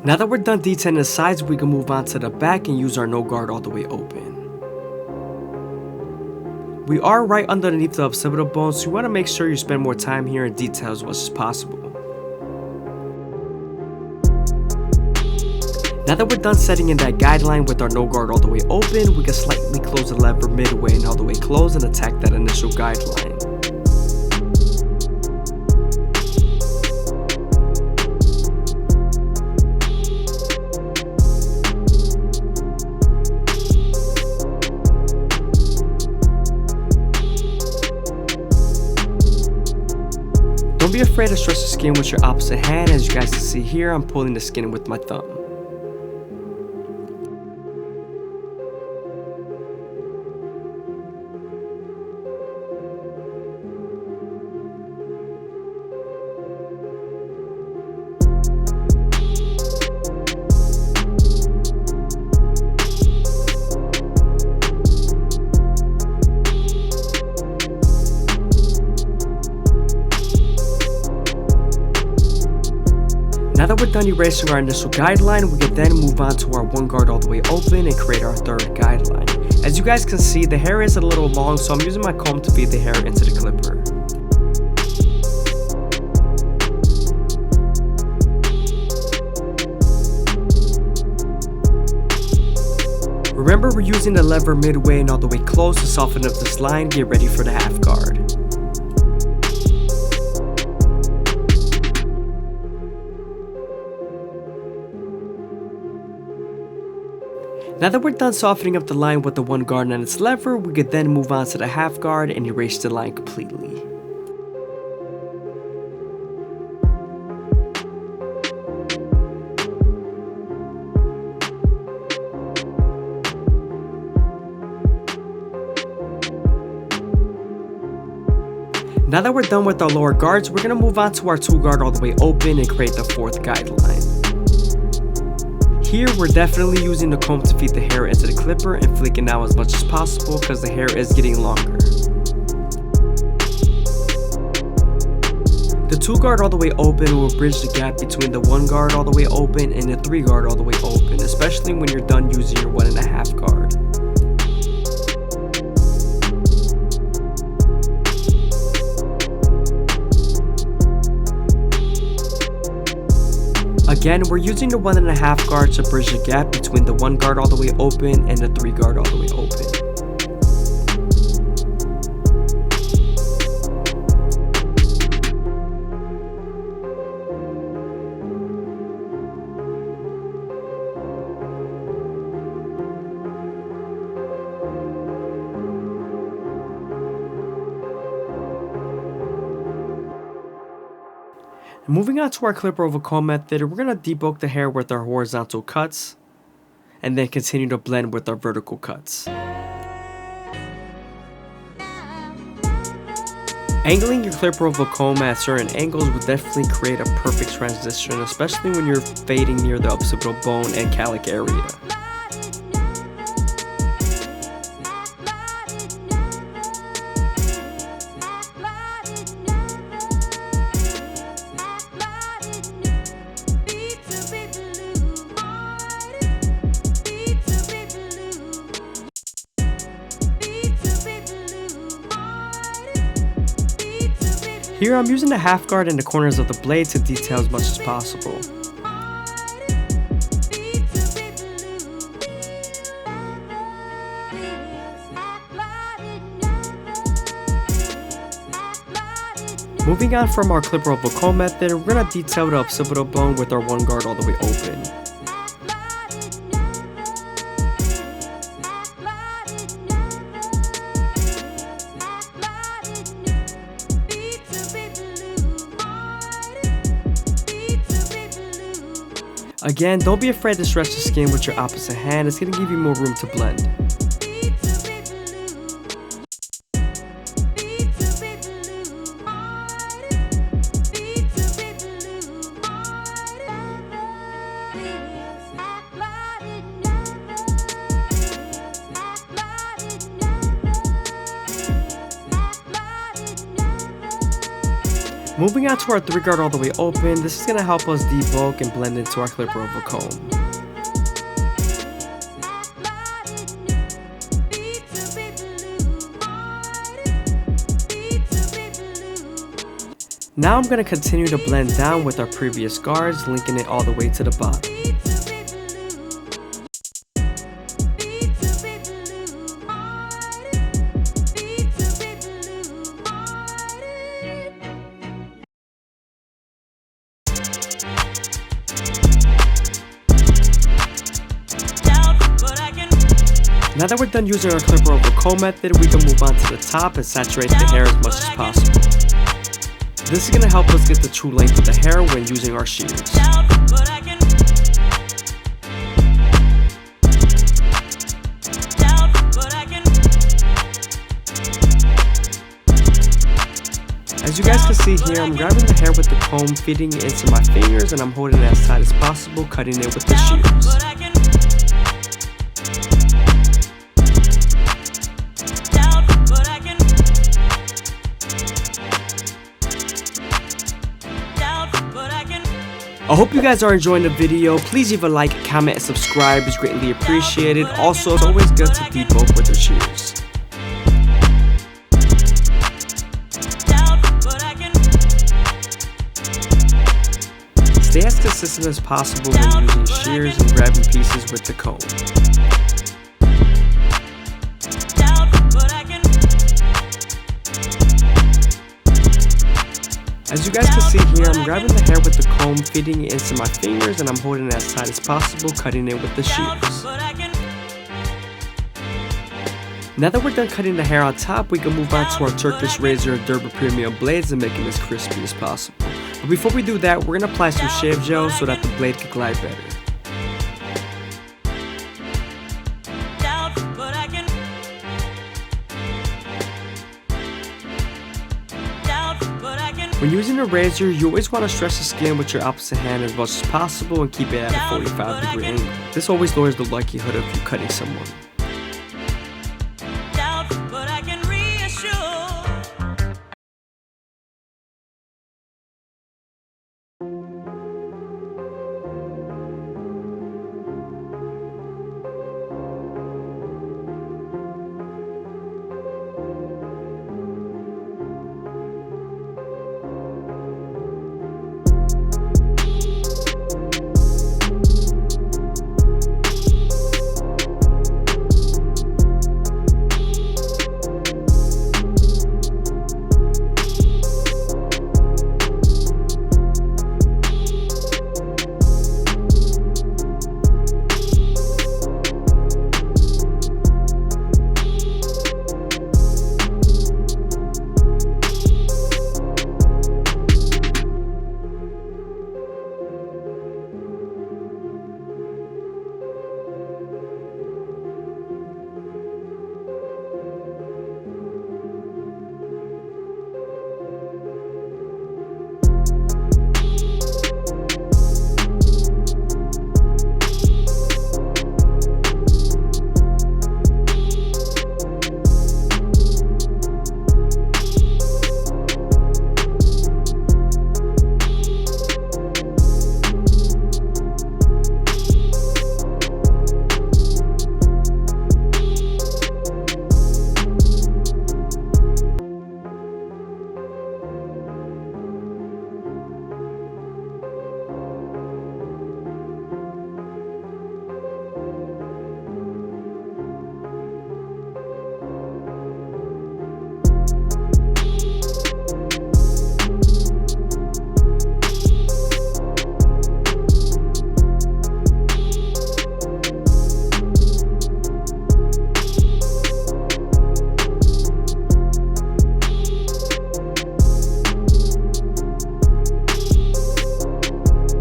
Now that we're done detailing the sides, we can move on to the back and use our no guard all the way open. We are right underneath the occipital bone, so you want to make sure you spend more time here and detail as much as possible. Now that we're done setting in that guideline with our no guard all the way open, we can slightly close the lever midway and all the way close and attack that initial guideline. Don't be afraid to stretch the skin with your opposite hand. As you guys can see here, I'm pulling the skin with my thumb. Now that we're done erasing our initial guideline, we can then move on to our one guard all the way open and create our third guideline. As you guys can see, the hair is a little long, so I'm using my comb to feed the hair into the clipper. Remember, we're using the lever midway and all the way close to soften up this line. Get ready for the half guard. Now that we're done softening up the line with the one guard and its lever, we could then move on to the half guard and erase the line completely. Now that we're done with our lower guards, we're going to move on to our two guard all the way open and create the fourth guideline. Here, we're definitely using the comb to feed the hair into the clipper and flicking out as much as possible because the hair is getting longer. The two guard all the way open will bridge the gap between the one guard all the way open and the three guard all the way open, especially when you're done using your 1.5 guard. Again, we're using the 1.5 guard to bridge the gap between the one guard all the way open and the three guard all the way open. Moving on to our clipper over comb method, we're going to debulk the hair with our horizontal cuts and then continue to blend with our vertical cuts. Angling your clipper over comb at certain angles will definitely create a perfect transition, especially when you're fading near the occipital bone and calic area. Here I'm using the half guard in the corners of the blade to detail as much as possible. Moving on from our clipper over comb method, we're going to detail the occipital bone with our one guard all the way open. Again, don't be afraid to stretch the skin with your opposite hand. It's going to give you more room to blend. Moving on to our 3 guard all the way open, this is going to help us debulk and blend into our clipper over comb. Now I'm going to continue to blend down with our previous guards, linking it all the way to the bottom. Now that we're done using our clipper over comb method, we can move on to the top and saturate the hair as much as possible. This is going to help us get the true length of the hair when using our shears. As you guys can see here, I'm grabbing the hair with the comb, feeding it into my fingers, and I'm holding it as tight as possible, cutting it with the shears. I hope you guys are enjoying the video. Please leave a like, comment, and subscribe. It's greatly appreciated. Also, it's always good to debulk with the shears. Stay as consistent as possible when using shears and grabbing pieces with the comb. As you guys can see here, I'm grabbing the hair with the comb, feeding it into my fingers, and I'm holding it as tight as possible, cutting it with the shears. Now that we're done cutting the hair on top, we can move on to our Turkish razor Durba premium blades and make them as crispy as possible. But before we do that, we're going to apply some shave gel so that the blade can glide better. When using a razor, you always want to stretch the skin with your opposite hand as much as possible and keep it at a 45-degree angle. This always lowers the likelihood of you cutting someone.